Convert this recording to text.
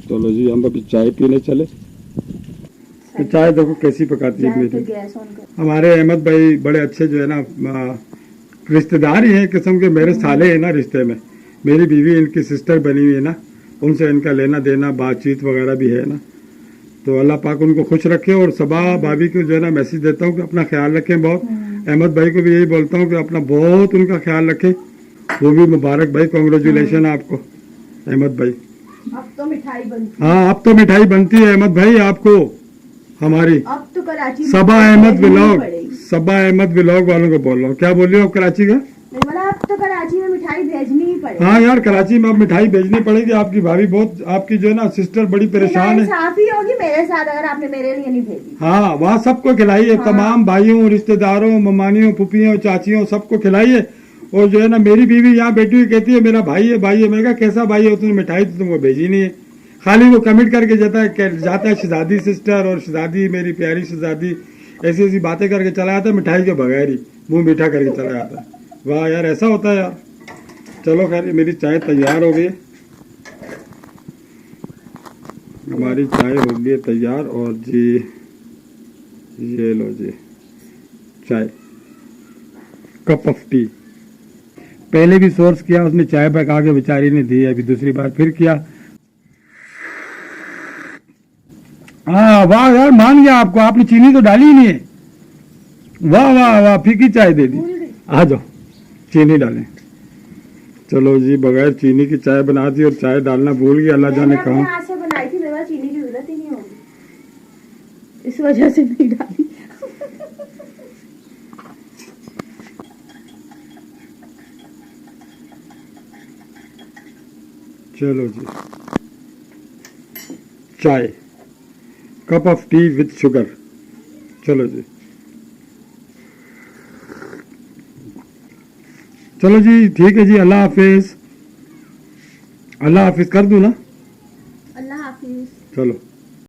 चलो जी हम अभी चाय पीने चले। तो चाय देखो कैसी पकाती है मेरी। हमारे अहमद भाई बड़े अच्छे जो है ना रिश्तेदार ही है किस्म के, मेरे साले हैं ना रिश्ते में। मेरी बीवी इनकी सिस्टर बनी हुई है ना, उनसे इनका लेना देना बातचीत वगैरह भी है ना। तो अल्लाह पाक उनको खुश रखे। और सबा भाभी को जो है ना मैसेज देता हूँ कि अपना ख्याल रखें बहुत। अहमद भाई को भी यही बोलता हूँ कि अपना बहुत उनका ख्याल रखें। वो भी मुबारक भाई, कॉन्ग्रेचुलेशन आपको अहमद भाई। अब तो मिठाई बनती है। हाँ अब तो मिठाई बनती है अहमद भाई आपको हमारी। अब तो कराची सबा अहमद व्लॉग, सबा अहमद व्लॉग वालों को बोल रहा हूँ। क्या बोल रही हो आप कराची का? बोला अब तो कराची में मिठाई भेजनी ही पड़ेगी। हाँ यार कराची में अब मिठाई भेजनी पड़ेगी। आपकी भाभी बहुत, आपकी जो है ना सिस्टर बड़ी परेशान है। साफ ही होगी मेरे साथ अगर आपने मेरे लिए नहीं भेजी। हाँ वहाँ सबको खिलाइए। हाँ। तमाम भाइयों रिश्तेदारों ममानियों फुफियों चाचियों सबको खिलाइए। और जो है ना मेरी बीवी यहाँ बैठी हुई कहती है मेरा भाई है भाई है। मैं कहा कैसा भाई है? तुमने मिठाई तो तुमको भेजी नहीं है। खाली वो कमिट करके जाता है शहजादी सिस्टर और शहजादी मेरी प्यारी शहजादी, ऐसी ऐसी बातें करके चला जाता है मिठाई के बगैर ही मुंह मीठा करके चला जाता है। वाह यार ऐसा होता है यार। चलो खैर मेरी चाय तैयार हो गई, हमारी चाय हो गई तैयार। और जी ये लो जी चाय, कप ऑफ टी। पहले भी सोर्स किया उसने चाय पका के बेचारी ने दी, अभी दूसरी बार फिर किया। हाँ वाह यार मान गया आपको, आपने चीनी तो डाली ही नहीं है। वाह वाह वाह फीकी चाय दे दी। आ जाओ चीनी डालें। चलो जी बगैर चीनी की चाय बना दी और चाय डालना भूल गया। अल्लाह जाने कहाँ हाथ से बनाई थी, मेरे चीनी की जरूरत ही नहीं होगी, इस वजह से नहीं डाली। चलो जी चाय, cup of T with sugar. चलो जी चलो जी ठीक है जी। अल्लाह हाफिज। अल्लाह हाफिज कर दूं ना? अल्लाह हाफिज। चलो।